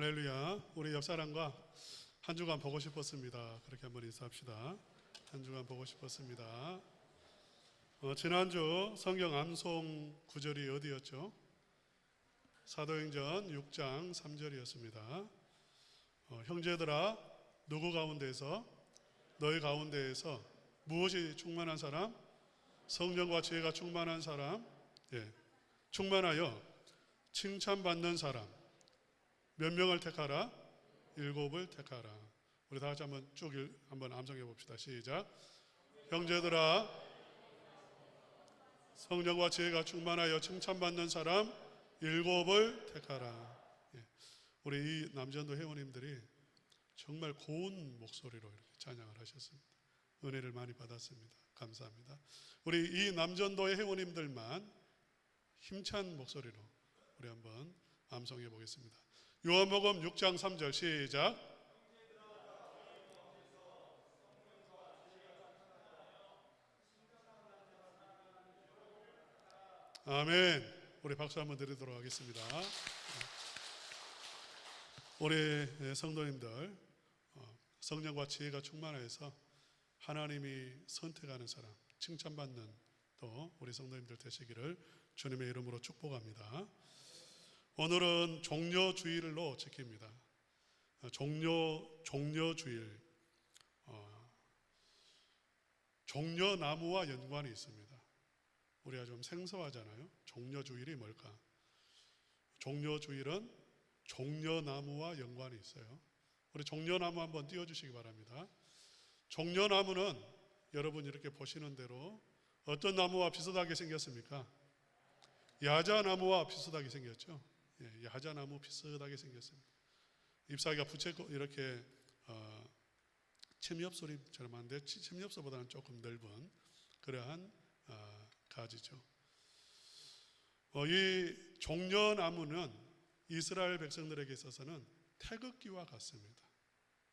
할렐루야. 우리 옆사람과 한 주간 보고 싶었습니다. 그렇게 한번 인사합시다. 한 주간 보고 싶었습니다. 지난주 성경 암송 구절이 어디였죠? 사도행전 6장 3절이었습니다. 형제들아, 누구 가운데서 너희 가운데에서 무엇이 충만한 사람? 성령과 지혜가 충만한 사람, 충만하여 칭찬받는 사람 몇 명을 택하라? 7을 택하라. 우리 다 같이 한번 쭉 한번 암송해 봅시다. 시작. 형제들아, 성령과 지혜가 충만하여 칭찬받는 사람 7을 택하라. 우리 이 남전도 회원님들이 정말 고운 목소리로 이렇게 찬양을 하셨습니다. 은혜를 많이 받았습니다. 감사합니다. 우리 이 남전도의 회원님들만 힘찬 목소리로 우리 한번 암송해 보겠습니다. 요한복음 6장 3절 시작. 아멘. 우리 박수 한번 드리도록 하겠습니다. 우리 성도님들, 성령과 지혜가 충만해서 하나님이 선택하는 사람, 칭찬받는 또 우리 성도님들 되시기를 주님의 이름으로 축복합니다. 오늘은 종려주일로 지킵니다. 종려주일, 종려나무와 연관이 있습니다. 우리가 좀 생소하잖아요. 종려주일이 뭘까? 종려주일은 종려나무와 연관이 있어요. 우리 종려나무 한번 띄워주시기 바랍니다. 종려나무는 여러분 이렇게 보시는 대로 어떤 나무와 비슷하게 생겼습니까? 야자나무와 비슷하게 생겼죠. 야자나무 비슷하게 생겼습니다. 잎사귀가 붙였고 이렇게 침엽소리처럼 한데 침엽소보다는 조금 넓은 그러한 가지죠. 이 종려나무는 이스라엘 백성들에게 있어서는 태극기와 같습니다.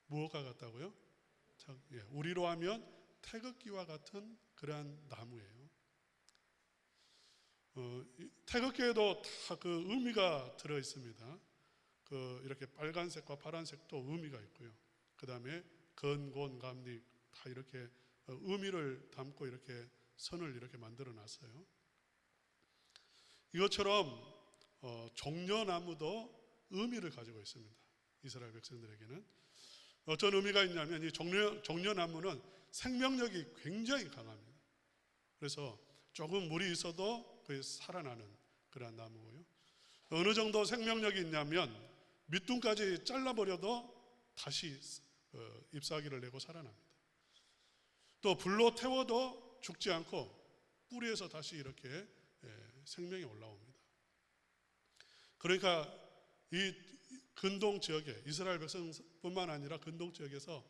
무엇과 같다고요? 우리로 하면 태극기와 같은 그러한 나무예요. 태극기에도 다 그 의미가 들어 있습니다. 이렇게 빨간색과 파란색도 의미가 있고요. 그 다음에 건곤 감리 다 이렇게 의미를 담고 이렇게 선을 이렇게 만들어 놨어요. 이것처럼 종려나무도 의미를 가지고 있습니다. 이스라엘 백성들에게는 어떤 의미가 있냐면 이 종려나무는 생명력이 굉장히 강합니다. 그래서 조금 물이 있어도 거의 살아나는 그런 나무고요. 어느 정도 생명력이 있냐면 밑둥까지 잘라버려도 다시 잎사귀를 내고 살아납니다. 또 불로 태워도 죽지 않고 뿌리에서 다시 이렇게 생명이 올라옵니다. 그러니까 이 근동 지역에 이스라엘 백성뿐만 아니라 근동 지역에서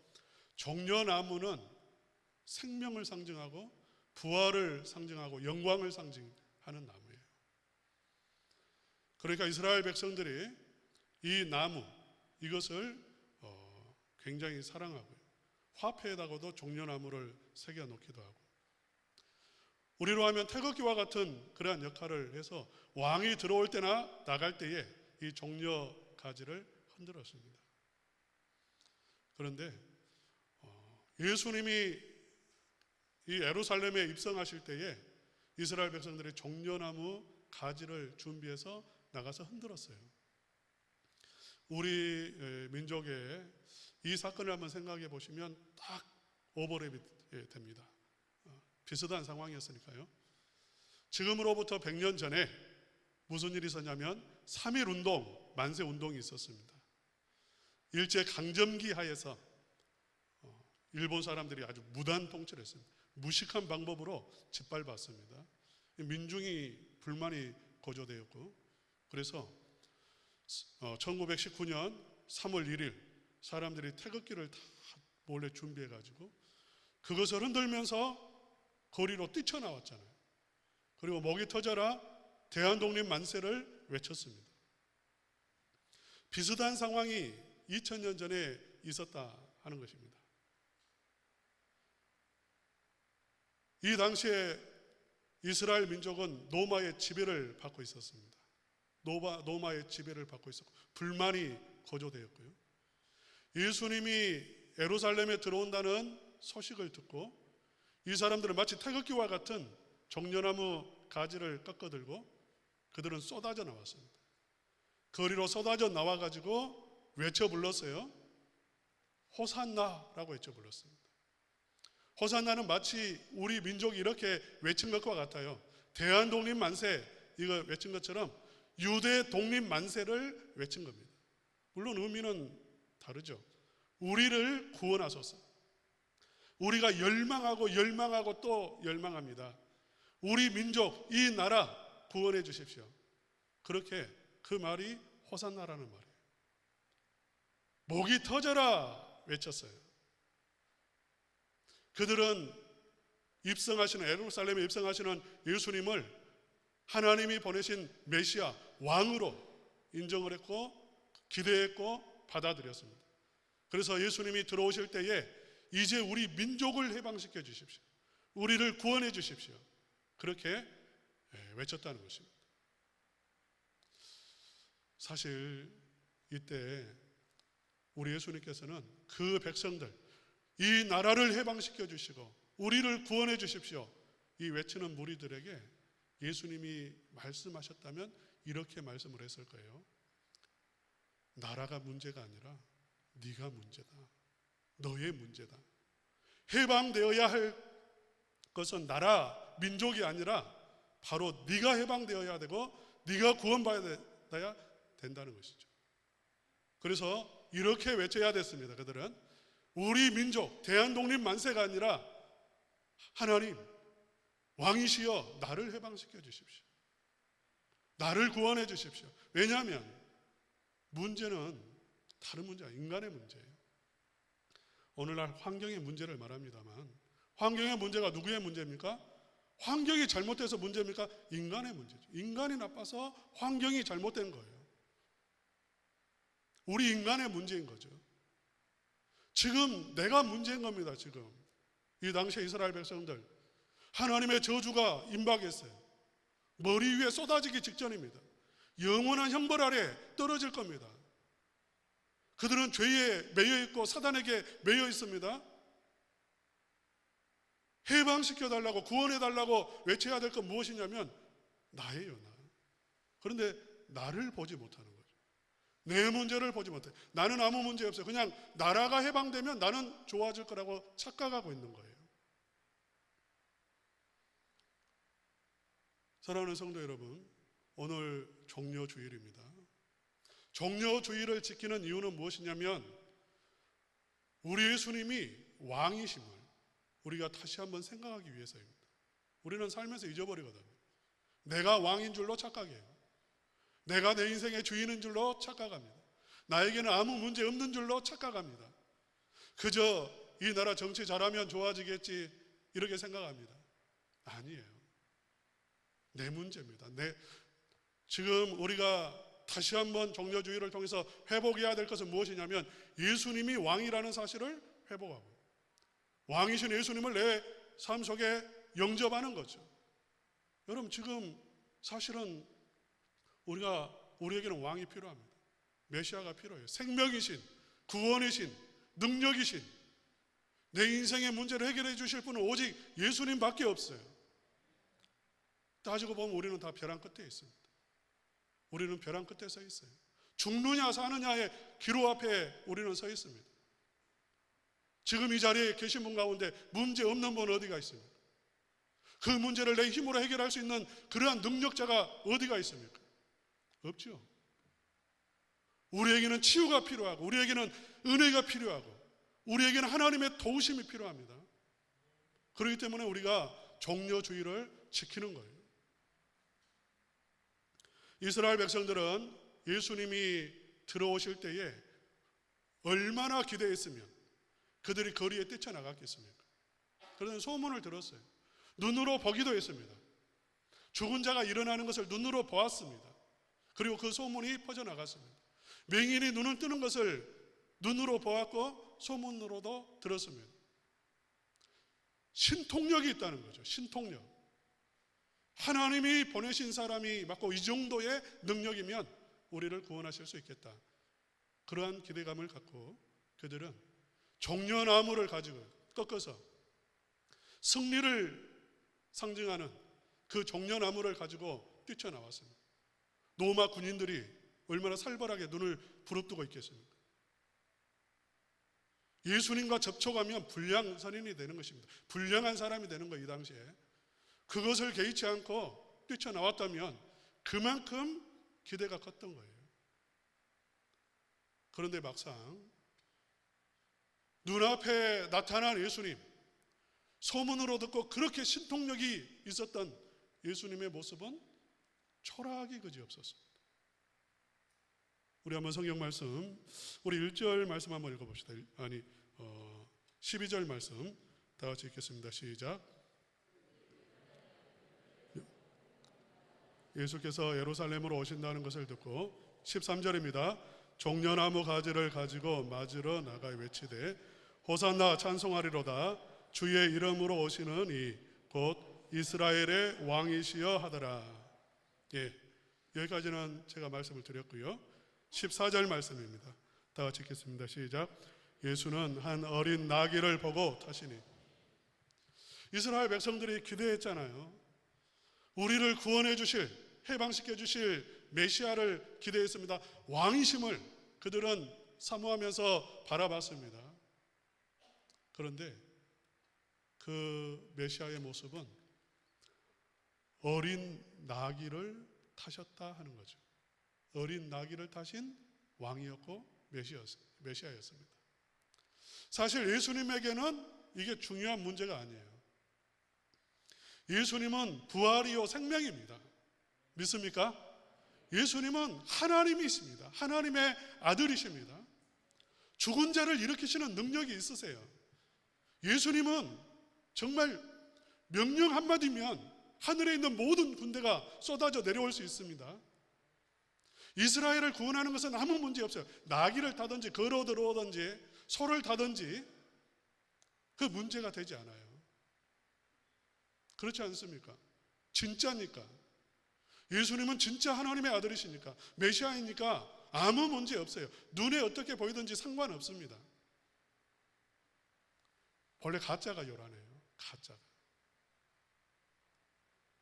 종려나무는 생명을 상징하고 부활을 상징하고 영광을 상징하는 나무예요. 그러니까 이스라엘 백성들이 이 나무 이것을 굉장히 사랑하고요. 화폐에다가도 종려나무를 새겨 놓기도 하고 우리로 하면 태극기와 같은 그러한 역할을 해서 왕이 들어올 때나 나갈 때에 이 종려 가지를 흔들었습니다. 그런데 예수님이 이 예루살렘에 입성하실 때에 이스라엘 백성들이 종려나무 가지를 준비해서 나가서 흔들었어요. 우리 민족의 이 사건을 한번 생각해 보시면 딱 오버랩이 됩니다. 비슷한 상황이었으니까요. 지금으로부터 100년 전에 무슨 일이 있었냐면 3.1 운동, 만세 운동이 있었습니다. 일제 강점기 하에서 일본 사람들이 아주 무단 통치를 했습니다. 무식한 방법으로 짓밟았습니다. 민중이 불만이 고조되었고 그래서 1919년 3월 1일 사람들이 태극기를 다 몰래 준비해가지고 그것을 흔들면서 거리로 뛰쳐나왔잖아요. 그리고 목이 터져라 대한독립 만세를 외쳤습니다. 비슷한 상황이 2000년 전에 있었다 하는 것입니다. 이 당시에 이스라엘 민족은 로마의 지배를 받고 있었습니다. 로마의 지배를 받고 있었고 불만이 거조되었고요. 예수님이 예루살렘에 들어온다는 소식을 듣고 이 사람들은 마치 태극기와 같은 종려나무 가지를 꺾어들고 그들은 쏟아져 나왔습니다. 거리로 쏟아져 나와가지고 외쳐 불렀어요. 호산나라고 외쳐 불렀습니다. 호산나는 마치 우리 민족이 이렇게 외친 것과 같아요. 대한독립 만세 이거 외친 것처럼 유대 독립 만세를 외친 겁니다. 물론 의미는 다르죠. 우리를 구원하소서. 우리가 열망하고 또 열망합니다. 우리 민족, 이 나라 구원해 주십시오. 그렇게 그 말이 호산나라는 말이에요. 목이 터져라 외쳤어요. 그들은 예루살렘에 입성하시는 예수님을 하나님이 보내신 메시아 왕으로 인정을 했고 기대했고 받아들였습니다. 그래서 예수님이 들어오실 때에 이제 우리 민족을 해방시켜 주십시오. 우리를 구원해 주십시오. 그렇게 외쳤다는 것입니다. 사실 이때 우리 예수님께서는 그 백성들, 이 나라를 해방시켜 주시고 우리를 구원해 주십시오. 이 외치는 무리들에게 예수님이 말씀하셨다면 이렇게 말씀을 했을 거예요. 나라가 문제가 아니라 네가 문제다. 너의 문제다. 해방되어야 할 것은 나라, 민족이 아니라 바로 네가 해방되어야 되고 네가 구원받아야 된다는 것이죠. 그래서 이렇게 외쳐야 됐습니다. 그들은 우리 민족 대한독립 만세가 아니라 하나님 왕이시여 나를 해방시켜 주십시오. 나를 구원해 주십시오. 왜냐하면 문제는 다른 문제가 인간의 문제예요. 오늘날 환경의 문제를 말합니다만 환경의 문제가 누구의 문제입니까? 환경이 잘못돼서 문제입니까? 인간의 문제죠. 인간이 나빠서 환경이 잘못된 거예요. 우리 인간의 문제인 거죠. 지금 내가 문제인 겁니다. 지금 이 당시에 이스라엘 백성들 하나님의 저주가 임박했어요. 머리 위에 쏟아지기 직전입니다. 영원한 형벌 아래 떨어질 겁니다. 그들은 죄에 매여 있고 사단에게 매여 있습니다. 해방시켜달라고 구원해달라고 외쳐야 될 건 무엇이냐면 나예요. 나. 그런데 나를 보지 못하는 거죠. 내 문제를 보지 못해. 나는 아무 문제 없어요. 그냥 나라가 해방되면 나는 좋아질 거라고 착각하고 있는 거예요. 사랑하는 성도 여러분, 오늘 종려주일입니다. 종려주일을 지키는 이유는 무엇이냐면 우리 예수님이 왕이심을 우리가 다시 한번 생각하기 위해서입니다. 우리는 살면서 잊어버리거든요. 내가 왕인 줄로 착각해요. 내가 내 인생의 주인인 줄로 착각합니다. 나에게는 아무 문제 없는 줄로 착각합니다. 그저 이 나라 정치 잘하면 좋아지겠지 이렇게 생각합니다. 아니에요. 내 문제입니다. 지금 우리가 다시 한번 종려주의를 통해서 회복해야 될 것은 무엇이냐면 예수님이 왕이라는 사실을 회복하고 왕이신 예수님을 내 삶 속에 영접하는 거죠. 여러분 지금 사실은 우리에게는 왕이 필요합니다. 메시아가 필요해요. 생명이신, 구원이신, 능력이신 내 인생의 문제를 해결해 주실 분은 오직 예수님밖에 없어요. 따지고 보면 우리는 다 벼랑 끝에 있습니다. 우리는 벼랑 끝에 서 있어요. 죽느냐 사느냐의 기로 앞에 우리는 서 있습니다. 지금 이 자리에 계신 분 가운데 문제 없는 분 어디가 있습니까? 그 문제를 내 힘으로 해결할 수 있는 그러한 능력자가 어디가 있습니까? 없죠. 우리에게는 치유가 필요하고 우리에게는 은혜가 필요하고 우리에게는 하나님의 도우심이 필요합니다. 그렇기 때문에 우리가 종려주의를 지키는 거예요. 이스라엘 백성들은 예수님이 들어오실 때에 얼마나 기대했으면 그들이 거리에 뛰쳐나갔겠습니까? 그런 소문을 들었어요. 눈으로 보기도 했습니다. 죽은 자가 일어나는 것을 눈으로 보았습니다. 그리고 그 소문이 퍼져나갔습니다. 맹인이 눈을 뜨는 것을 눈으로 보았고 소문으로도 들었습니다. 신통력이 있다는 거죠. 신통력. 하나님이 보내신 사람이 맞고 이 정도의 능력이면 우리를 구원하실 수 있겠다. 그러한 기대감을 갖고 그들은 종려나무를 가지고 꺾어서 승리를 상징하는 그 종려나무를 가지고 뛰쳐나왔습니다. 로마 군인들이 얼마나 살벌하게 눈을 부릅뜨고 있겠습니까? 예수님과 접촉하면 불량선인이 되는 것입니다. 불량한 사람이 되는 거예요. 이 당시에. 그것을 개의치 않고 뛰쳐나왔다면 그만큼 기대가 컸던 거예요. 그런데 막상 눈앞에 나타난 예수님, 소문으로 듣고 그렇게 신통력이 있었던 예수님의 모습은 초라하기 그지없었습니다. 우리 한번 성경 말씀, 우리 1절 말씀 한번 읽어봅시다. 12절 말씀 다 같이 읽겠습니다. 시작. 예수께서 예루살렘으로 오신다는 것을 듣고 13절입니다. 종려나무 가지를 가지고 맞으러 나가 외치되 호산나 찬송하리로다 주의 이름으로 오시는 이 곧 이스라엘의 왕이시여 하더라. 예, 여기까지는 제가 말씀을 드렸고요. 14절 말씀입니다. 다 같이 읽겠습니다. 시작. 예수는 한 어린 나귀를 보고 타시니. 이스라엘 백성들이 기대했잖아요. 우리를 구원해 주실, 해방시켜 주실 메시아를 기대했습니다. 왕이심을 그들은 사모하면서 바라봤습니다. 그런데 그 메시아의 모습은 어린 나귀를 타셨다 하는 거죠. 어린 나귀를 타신 왕이었고 메시아였습니다. 사실 예수님에게는 이게 중요한 문제가 아니에요. 예수님은 부활이요 생명입니다. 믿습니까? 예수님은 하나님이십니다. 하나님의 아들이십니다. 죽은 자를 일으키시는 능력이 있으세요. 예수님은 정말 명령 한마디면 하늘에 있는 모든 군대가 쏟아져 내려올 수 있습니다. 이스라엘을 구원하는 것은 아무 문제 없어요. 나귀를 타든지 걸어 들어오든지 소를 타든지 그 문제가 되지 않아요. 그렇지 않습니까? 진짜니까. 예수님은 진짜 하나님의 아들이시니까, 메시아이니까 아무 문제 없어요. 눈에 어떻게 보이든지 상관없습니다. 원래 가짜가 요란해요. 가짜가.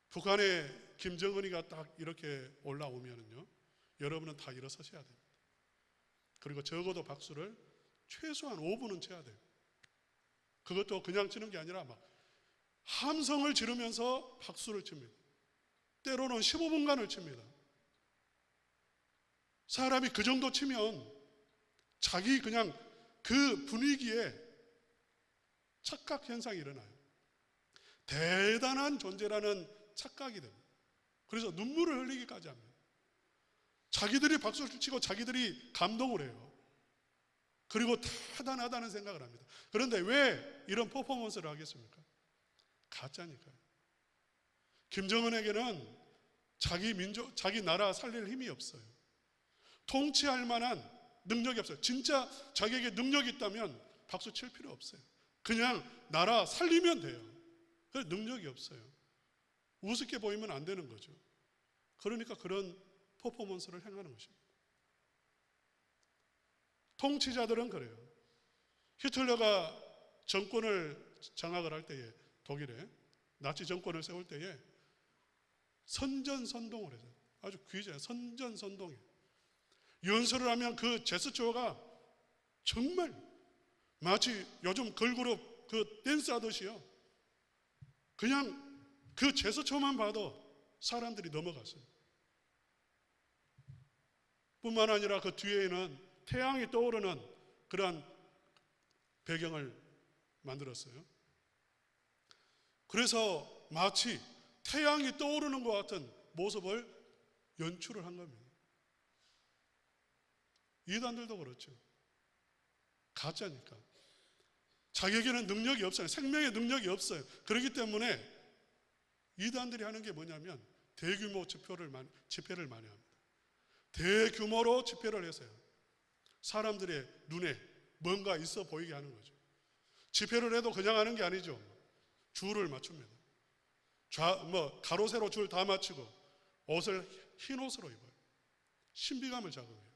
북한의 김정은이가 딱 이렇게 올라오면은요, 여러분은 다 일어서셔야 됩니다. 그리고 적어도 박수를 최소한 5분은 쳐야 돼요. 그것도 그냥 치는 게 아니라 막 함성을 지르면서 박수를 칩니다. 때로는 15분간을 칩니다. 사람이 그 정도 치면 자기 그냥 그 분위기에 착각 현상이 일어나요. 대단한 존재라는 착각이 됩니다. 그래서 눈물을 흘리기까지 합니다. 자기들이 박수를 치고 자기들이 감동을 해요. 그리고 대단하다는 생각을 합니다. 그런데 왜 이런 퍼포먼스를 하겠습니까? 가짜니까요. 김정은에게는 자기 민족, 자기 나라 살릴 힘이 없어요. 통치할 만한 능력이 없어요. 진짜 자기에게 능력이 있다면 박수 칠 필요 없어요. 그냥 나라 살리면 돼요. 그래서 능력이 없어요. 우습게 보이면 안 되는 거죠. 그러니까 그런 퍼포먼스를 행하는 것입니다. 통치자들은 그래요. 히틀러가 정권을 장악을 할 때에, 독일에 나치 정권을 세울 때에 선전선동을 해서 아주 귀재요. 선전선동이에요. 연설을 하면 그 제스처가 정말 마치 요즘 걸그룹 그 댄스 하듯이요. 그냥 그 제스처만 봐도 사람들이 넘어갔어요. 뿐만 아니라 그 뒤에는 태양이 떠오르는 그러한 배경을 만들었어요. 그래서 마치 태양이 떠오르는 것 같은 모습을 연출을 한 겁니다. 이단들도 그렇죠. 가짜니까. 자기에게는 능력이 없어요. 생명의 능력이 없어요. 그렇기 때문에 이단들이 하는 게 뭐냐면 대규모 집회를 많이 합니다. 대규모로 집회를 해서요. 사람들의 눈에 뭔가 있어 보이게 하는 거죠. 집회를 해도 그냥 하는 게 아니죠. 줄을 맞춥니다. 가로 세로 줄 다 맞추고 옷을 흰 옷으로 입어요. 신비감을 자극해요.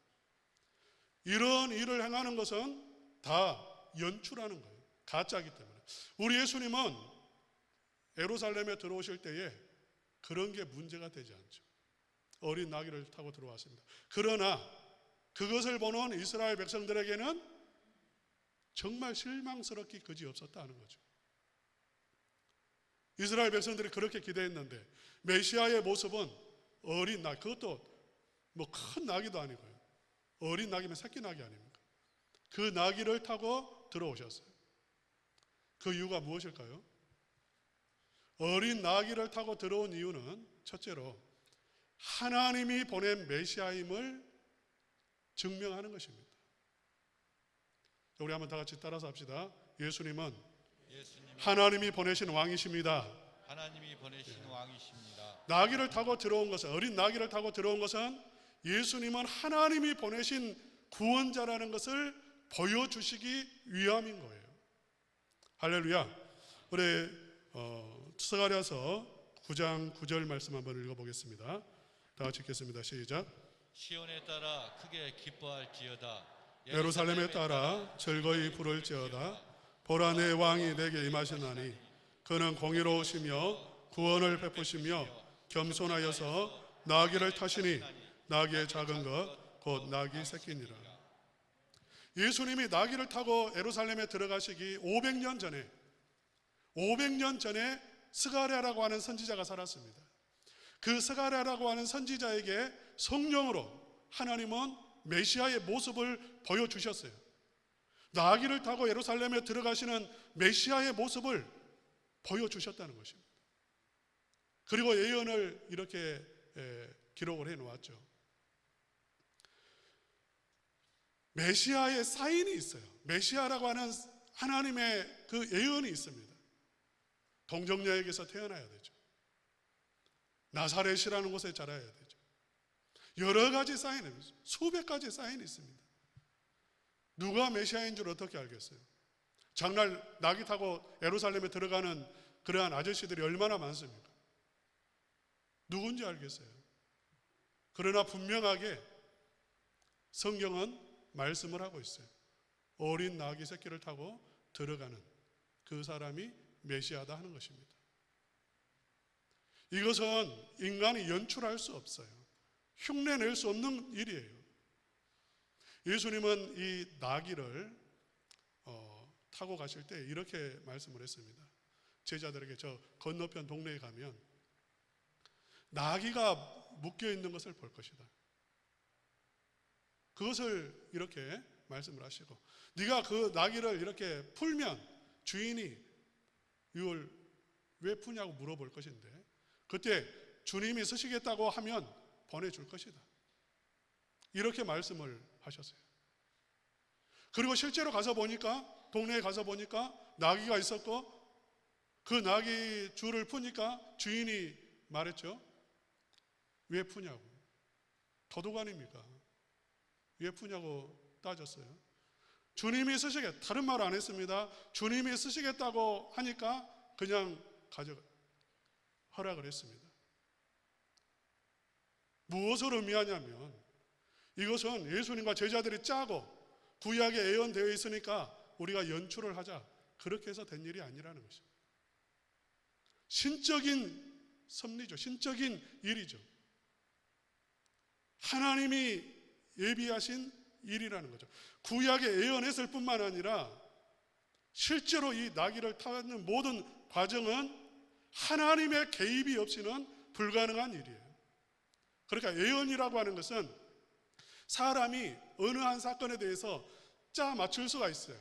이런 일을 행하는 것은 다 연출하는 거예요. 가짜이기 때문에. 우리 예수님은 예루살렘에 들어오실 때에 그런 게 문제가 되지 않죠. 어린 나귀를 타고 들어왔습니다. 그러나 그것을 보는 이스라엘 백성들에게는 정말 실망스럽기 그지없었다는 거죠. 이스라엘 백성들이 그렇게 기대했는데 메시아의 모습은 어린 나귀, 그것도 뭐 큰 나귀도 아니고요. 어린 나귀면 새끼 나귀 아닙니까? 그 나귀를 타고 들어오셨어요. 그 이유가 무엇일까요? 어린 나귀를 타고 들어온 이유는 첫째로 하나님이 보낸 메시아임을 증명하는 것입니다. 우리 한번 다 같이 따라서 합시다. 예수님은 하나님이 보내신 왕이십니다. 하나님이 보내신 왕이십니다. 나귀를 타고 들어온 것은, 어린 나귀를 타고 들어온 것은 예수님은 하나님이 보내신 구원자라는 것을 보여주시기 위함인 거예요. 할렐루야. 우리 스가랴서 9장 9절 말씀 한번 읽어보겠습니다. 다 같이 읽겠습니다. 시작. 시온에 따라 크게 기뻐할지어다. 예루살렘에 따라 즐거이 부를지어다. 보라, 내 왕이 내게 임하시나니 그는 공의로우시며 구원을 베푸시며 겸손하여서 나귀를 타시니 나귀의 작은 것 곧 나귀 새끼니라. 예수님이 나귀를 타고 예루살렘에 들어가시기 500년 전에 스가랴라고 하는 선지자가 살았습니다. 그 스가랴라고 하는 선지자에게 성령으로 하나님은 메시아의 모습을 보여주셨어요. 나귀를 타고 예루살렘에 들어가시는 메시아의 모습을 보여주셨다는 것입니다. 그리고 예언을 이렇게 기록을 해놓았죠. 메시아의 사인이 있어요. 메시아라고 하는 하나님의 그 예언이 있습니다. 동정녀에게서 태어나야 되죠. 나사렛이라는 곳에 자라야 되죠. 여러 가지 사인이 있습니다. 수백 가지 사인이 있습니다. 누가 메시아인 줄 어떻게 알겠어요? 장날 나귀 타고 예루살렘에 들어가는 그러한 아저씨들이 얼마나 많습니까? 누군지 알겠어요? 그러나 분명하게 성경은 말씀을 하고 있어요. 어린 나귀 새끼를 타고 들어가는 그 사람이 메시아다 하는 것입니다. 이것은 인간이 연출할 수 없어요. 흉내낼 수 없는 일이에요. 예수님은 이 나귀를 타고 가실 때 이렇게 말씀을 했습니다. 제자들에게 저 건너편 동네에 가면 나귀가 묶여 있는 것을 볼 것이다. 그것을 이렇게 말씀을 하시고, 네가 그 나귀를 이렇게 풀면 주인이 이걸 왜 푸냐고 물어볼 것인데, 그때 주님이 쓰시겠다고 하면 보내줄 것이다. 이렇게 말씀을 하셨어요. 그리고 실제로 가서 보니까, 동네에 가서 보니까 나귀가 있었고, 그 나귀 줄을 푸니까 주인이 말했죠. 왜 푸냐고. 도둑 아닙니까? 왜 푸냐고 따졌어요. 주님이 쓰시겠다. 다른 말 안 했습니다. 주님이 쓰시겠다고 하니까 그냥 허락을 했습니다. 무엇을 의미하냐면, 이것은 예수님과 제자들이 짜고 구약에 예언되어 있으니까 우리가 연출을 하자, 그렇게 해서 된 일이 아니라는 것입니다. 신적인 섭리죠. 신적인 일이죠. 하나님이 예비하신 일이라는 거죠. 구약에 예언했을 뿐만 아니라 실제로 이 나귀를 타는 모든 과정은 하나님의 개입이 없이는 불가능한 일이에요. 그러니까 예언이라고 하는 것은 사람이 어느 한 사건에 대해서 짜 맞출 수가 있어요.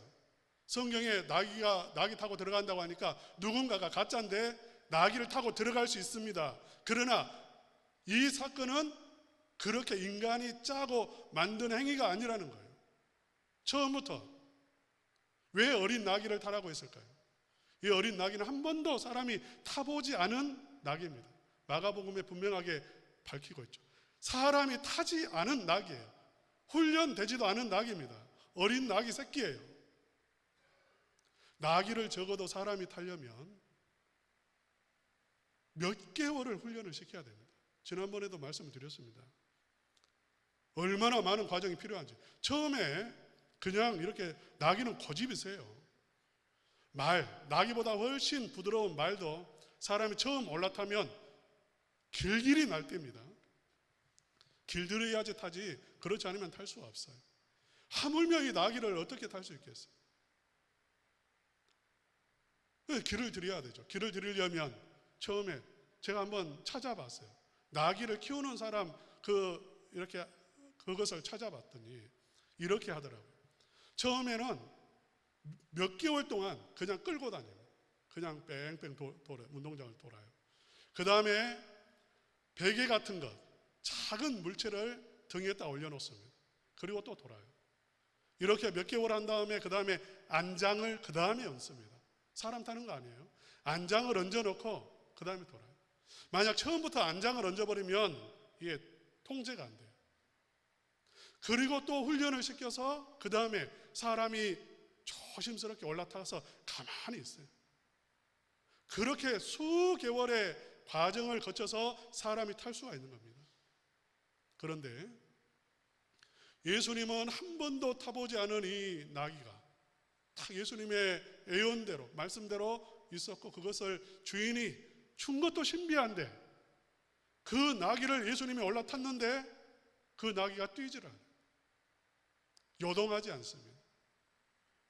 성경에 나귀 타고 들어간다고 하니까 누군가가 가짜인데 나귀를 타고 들어갈 수 있습니다. 그러나 이 사건은 그렇게 인간이 짜고 만든 행위가 아니라는 거예요. 처음부터. 왜 어린 나귀를 타라고 했을까요? 이 어린 나귀는 한 번도 사람이 타보지 않은 나귀입니다. 마가복음에 분명하게 밝히고 있죠. 사람이 타지 않은 나귀예요. 훈련되지도 않은 나귀입니다. 어린 나귀 새끼예요. 나귀를 적어도 사람이 타려면 몇 개월을 훈련을 시켜야 됩니다. 지난번에도 말씀을 드렸습니다. 얼마나 많은 과정이 필요한지. 처음에 그냥 이렇게 나귀는 고집이 세요. 나귀보다 훨씬 부드러운 말도 사람이 처음 올라타면 길길이 날때입니다. 길들여야지 타지 그렇지 않으면 탈 수가 없어요. 하물며 이 나귀를 어떻게 탈 수 있겠어요? 길을 들여야 되죠. 길을 들이려면 처음에 제가 한번 찾아봤어요. 나귀를 키우는 사람 이렇게 그것을 찾아봤더니 이렇게 하더라고요. 처음에는 몇 개월 동안 그냥 끌고 다녀요. 그냥 뺑뺑 돌아요. 운동장을 돌아요. 그 다음에 베개 같은 것, 작은 물체를 등에다 올려놓습니다. 그리고 또 돌아요. 이렇게 몇 개월 한 다음에 그 다음에 안장을 그 다음에 얹습니다. 사람 타는 거 아니에요. 안장을 얹어놓고 그 다음에 돌아요. 만약 처음부터 안장을 얹어버리면 이게 통제가 안 돼요. 그리고 또 훈련을 시켜서 그 다음에 사람이 조심스럽게 올라타서 가만히 있어요. 그렇게 수개월의 과정을 거쳐서 사람이 탈 수가 있는 겁니다. 그런데 예수님은 한 번도 타보지 않은 이 나귀가 딱 예수님의 예언대로 말씀대로 있었고 그것을 주인이 준 것도 신비한데 그 나귀를 예수님이 올라탔는데 그 나귀가 뛰질 않아요. 요동하지 않습니다.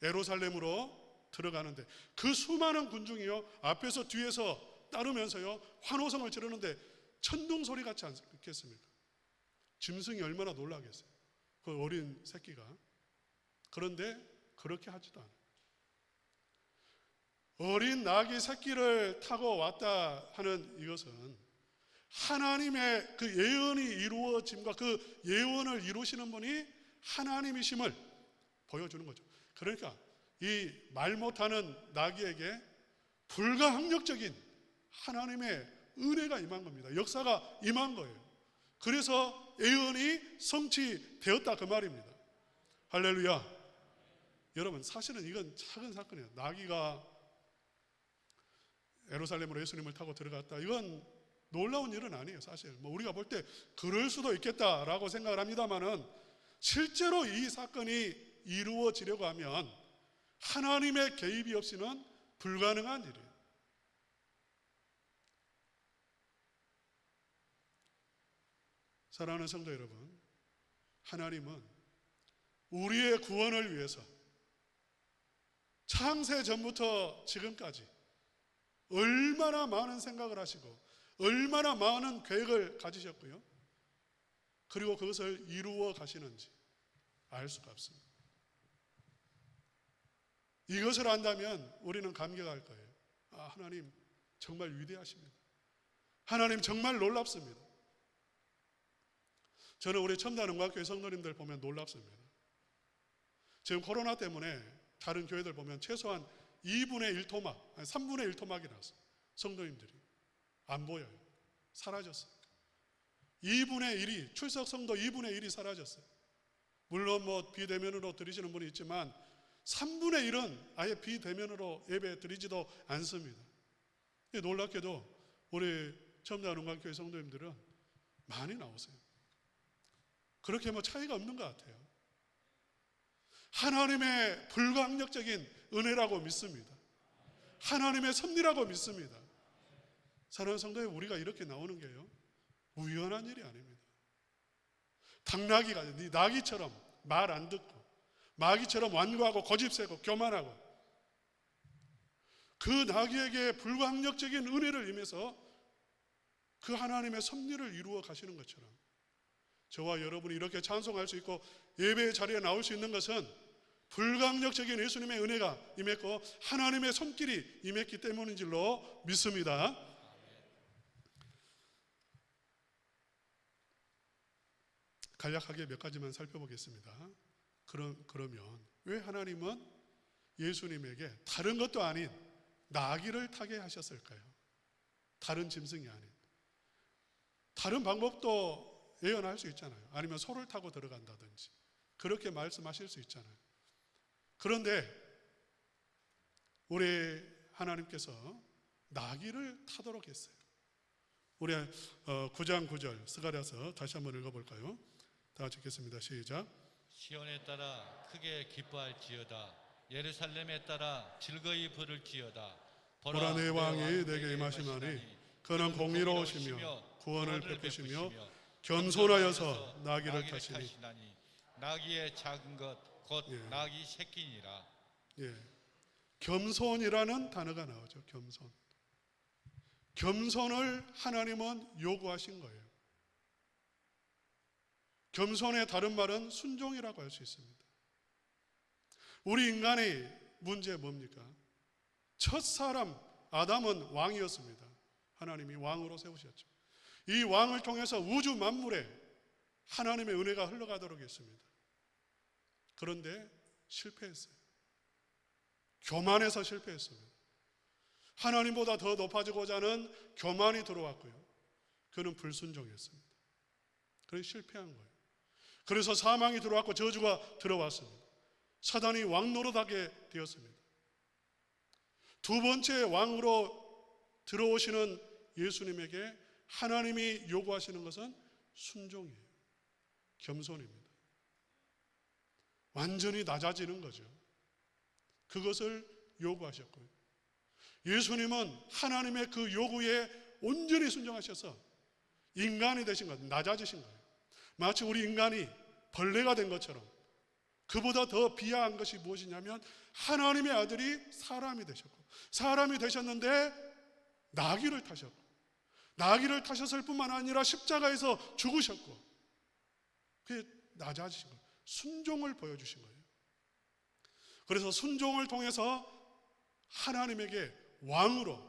예루살렘으로 들어가는데 그 수많은 군중이요 앞에서 뒤에서 따르면서요 환호성을 지르는데 천둥 소리 같지 않겠습니까? 짐승이 얼마나 놀라겠어요. 그 어린 새끼가. 그런데 그렇게 하지도 않아요. 어린 나귀 새끼를 타고 왔다 하는 이것은 하나님의 그 예언이 이루어짐과 그 예언을 이루시는 분이 하나님이심을 보여주는 거죠. 그러니까 이 말 못하는 나귀에게 불가항력적인 하나님의 은혜가 임한 겁니다. 역사가 임한 거예요. 그래서 예언이 성취되었다 그 말입니다. 할렐루야. 여러분 사실은 이건 작은 사건이에요. 나귀가 예루살렘으로 예수님을 타고 들어갔다. 이건 놀라운 일은 아니에요. 사실 우리가 볼 때 그럴 수도 있겠다라고 생각을 합니다만은 실제로 이 사건이 이루어지려고 하면 하나님의 개입이 없이는 불가능한 일이에요. 사랑하는 성도 여러분, 하나님은 우리의 구원을 위해서 창세 전부터 지금까지 얼마나 많은 생각을 하시고 얼마나 많은 계획을 가지셨고요. 그리고 그것을 이루어 가시는지 알 수가 없습니다. 이것을 안다면 우리는 감격할 거예요. 하나님 정말 위대하십니다. 하나님 정말 놀랍습니다. 저는 우리 첨단은과교회 성도님들 보면 놀랍습니다. 지금 코로나 때문에 다른 교회들 보면 최소한 2분의 1 토막, 3분의 1 토막이 났어요. 성도님들이 안 보여요. 사라졌어요. 2분의 1이 출석 성도 2분의 1이 사라졌어요. 물론 비대면으로 드리시는 분이 있지만 3분의 1은 아예 비대면으로 예배 드리지도 않습니다. 놀랍게도 우리 첨단은과교회 성도님들은 많이 나오세요. 그렇게 차이가 없는 것 같아요. 하나님의 불가항력적인 은혜라고 믿습니다. 하나님의 섭리라고 믿습니다. 사랑하는 성도님, 우리가 이렇게 나오는 게요 우연한 일이 아닙니다. 당나귀가 나귀처럼 말 안 듣고 마귀처럼 완고하고 고집세고 교만하고 그 나귀에게 불가항력적인 은혜를 임해서 그 하나님의 섭리를 이루어 가시는 것처럼 저와 여러분이 이렇게 찬송할 수 있고 예배의 자리에 나올 수 있는 것은 불가항력적인 예수님의 은혜가 임했고 하나님의 손길이 임했기 때문인 줄로 믿습니다. 간략하게 몇 가지만 살펴보겠습니다. 그러면 왜 하나님은 예수님에게 다른 것도 아닌 나귀를 타게 하셨을까요? 다른 짐승이 아닌. 다른 방법도 예언할 수 있잖아요. 아니면 소를 타고 들어간다든지 그렇게 말씀하실 수 있잖아요. 그런데 우리 하나님께서 나귀를 타도록 했어요. 우리 9장 9절 스가랴서 다시 한번 읽어볼까요? 다 같이 읽겠습니다. 시작. 시온에 따라 크게 기뻐할지어다. 예루살렘에 따라 즐거이 부를지어다. 보라 내 왕이 내게 임하시나니 그는 공의로우시며 구원을 베푸시며 겸손하여서 나귀를 타시니. 나귀의 작은 것 곧 예. 나귀 새끼니라. 예. 겸손이라는 단어가 나오죠. 겸손. 겸손을 하나님은 요구하신 거예요. 겸손의 다른 말은 순종이라고 할 수 있습니다. 우리 인간의 문제 뭡니까? 첫 사람 아담은 왕이었습니다. 하나님이 왕으로 세우셨죠. 이 왕을 통해서 우주 만물에 하나님의 은혜가 흘러가도록 했습니다. 그런데 실패했어요. 교만해서 실패했습니다. 하나님보다 더 높아지고자 하는 교만이 들어왔고요. 그는 불순종했습니다. 그래서 실패한 거예요. 그래서 사망이 들어왔고 저주가 들어왔습니다. 사단이 왕 노릇하게 되었습니다. 두 번째 왕으로 들어오시는 예수님에게 하나님이 요구하시는 것은 순종이에요. 겸손입니다. 완전히 낮아지는 거죠. 그것을 요구하셨고요. 예수님은 하나님의 그 요구에 온전히 순종하셔서 인간이 되신 것, 낮아지신 거예요. 마치 우리 인간이 벌레가 된 것처럼 그보다 더 비하한 것이 무엇이냐면 하나님의 아들이 사람이 되셨고, 사람이 되셨는데 나귀를 타셨고, 나귀를 타셨을 뿐만 아니라 십자가에서 죽으셨고, 그게 낮아지신 거예요. 순종을 보여주신 거예요. 그래서 순종을 통해서 하나님에게 왕으로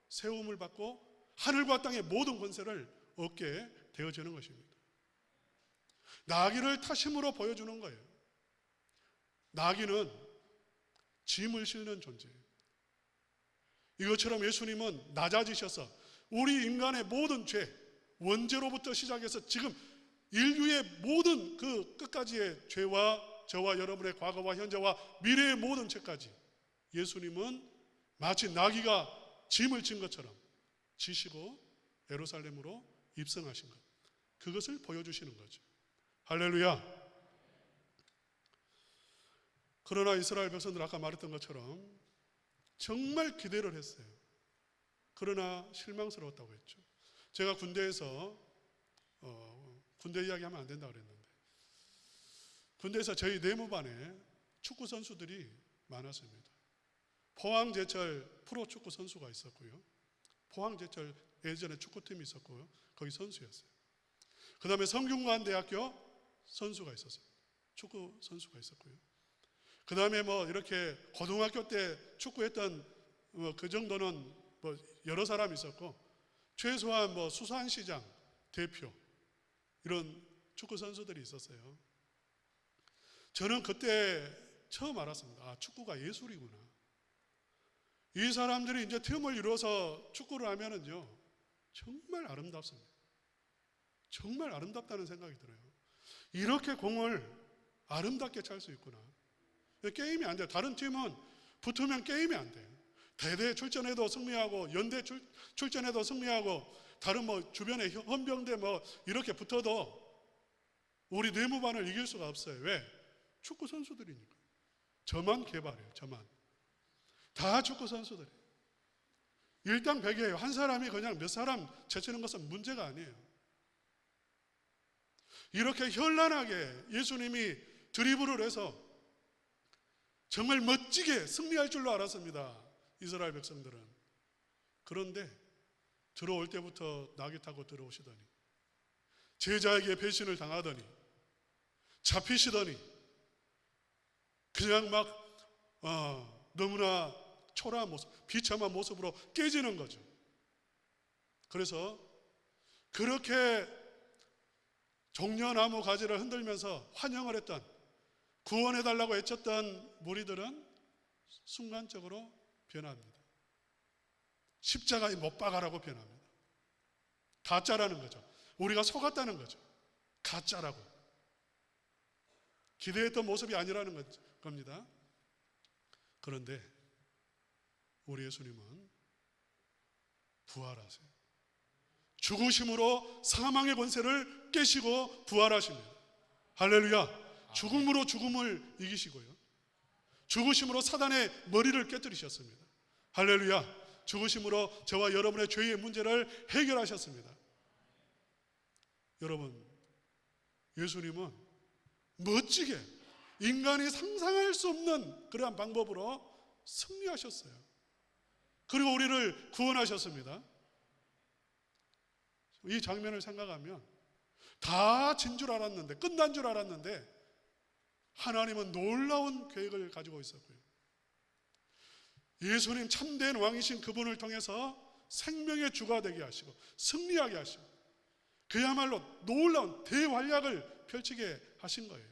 세움을 받고 하늘과 땅의 모든 권세를 얻게 되어지는 것입니다. 나귀를 타심으로 보여주는 거예요. 나귀는 짐을 실는 존재예요. 이것처럼 예수님은 낮아지셔서 우리 인간의 모든 죄, 원죄로부터 시작해서 지금 인류의 모든 그 끝까지의 죄와 저와 여러분의 과거와 현재와 미래의 모든 죄까지 예수님은 마치 나귀가 짐을 진 것처럼 지시고 예루살렘으로 입성하신 것, 그것을 보여주시는 거죠. 할렐루야. 그러나 이스라엘 백성들 아까 말했던 것처럼 정말 기대를 했어요. 그러나 실망스러웠다고 했죠. 제가 군대에서 군대 이야기하면 안 된다고 그랬는데, 군대에서 저희 내무반에 축구 선수들이 많았습니다. 포항제철 프로 축구 선수가 있었고요. 포항제철 예전에 축구팀이 있었고요. 거기 선수였어요. 그 다음에 성균관대학교 선수가 있었어요. 축구 선수가 있었고요. 그 다음에 뭐 이렇게 고등학교 때 축구했던 그 정도는 뭐 여러 사람이 있었고, 최소한 뭐 수산시장 대표 이런 축구 선수들이 있었어요. 저는 그때 처음 알았습니다. 아, 축구가 예술이구나. 이 사람들이 이제 팀을 이루어서 축구를 하면은요, 정말 아름답습니다. 정말 아름답다는 생각이 들어요. 이렇게 공을 아름답게 찰 수 있구나. 게임이 안 돼요. 다른 팀은 붙으면 게임이 안 돼요. 대대 출전해도 승리하고 연대 출전해도 승리하고 다른 뭐 주변에 헌병대 뭐 이렇게 붙어도 우리 내무반을 이길 수가 없어요. 왜? 축구 선수들이니까. 저만 개발해요. 저만. 다 축구 선수들이에요. 일당백이에요. 한 사람이 그냥 몇 사람 제치는 것은 문제가 아니에요. 이렇게 현란하게 예수님이 드리블을 해서 정말 멋지게 승리할 줄로 알았습니다. 이스라엘 백성들은. 그런데 들어올 때부터 나귀 타고 들어오시더니, 제자에게 배신을 당하더니, 잡히시더니 그냥 막 너무나 초라한 모습, 비참한 모습으로 깨지는 거죠. 그래서 그렇게 종려나무 가지를 흔들면서 환영을 했던, 구원해달라고 외쳤던 무리들은 순간적으로 변합니다. 십자가에 못 박아라고 변합니다. 가짜라는 거죠. 우리가 속았다는 거죠. 가짜라고. 기대했던 모습이 아니라는 겁니다. 그런데 우리 예수님은 부활하세요. 죽으심으로 사망의 권세를 깨시고 부활하십니다. 할렐루야. 죽음으로 죽음을 이기시고요. 죽으심으로 사단의 머리를 깨뜨리셨습니다. 할렐루야. 죽으심으로 저와 여러분의 죄의 문제를 해결하셨습니다. 여러분, 예수님은 멋지게 인간이 상상할 수 없는 그러한 방법으로 승리하셨어요. 그리고 우리를 구원하셨습니다. 이 장면을 생각하면 다 진 줄 알았는데, 끝난 줄 알았는데 하나님은 놀라운 계획을 가지고 있었고요. 예수님 참된 왕이신 그분을 통해서 생명의 주가 되게 하시고 승리하게 하시고 그야말로 놀라운 대활약을 펼치게 하신 거예요.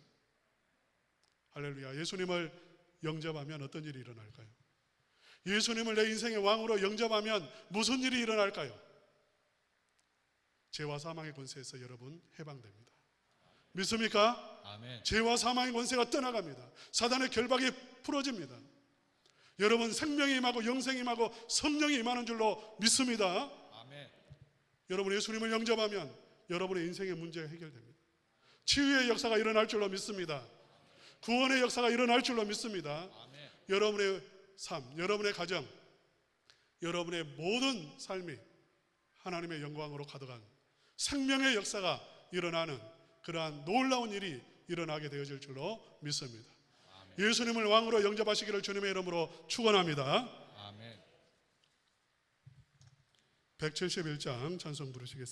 할렐루야. 예수님을 영접하면 어떤 일이 일어날까요? 예수님을 내 인생의 왕으로 영접하면 무슨 일이 일어날까요? 죄와 사망의 권세에서 여러분 해방됩니다. 믿습니까? 아멘. 죄와 사망의 권세가 떠나갑니다. 사단의 결박이 풀어집니다. 여러분 생명이 임하고 영생이 임하고 성령이 임하는 줄로 믿습니다. 아멘. 여러분 예수님을 영접하면 여러분의 인생의 문제가 해결됩니다. 치유의 역사가 일어날 줄로 믿습니다. 구원의 역사가 일어날 줄로 믿습니다. 아멘. 여러분의 삶, 여러분의 가정, 여러분의 모든 삶이 하나님의 영광으로 가득한 생명의 역사가 일어나는 그러한 놀라운 일이 일어나게 되어질 줄로 믿습니다. 아멘. 예수님을 왕으로 영접하시기를 주님의 이름으로 축원합니다. 아멘. 171장 찬송 부르시겠습니다.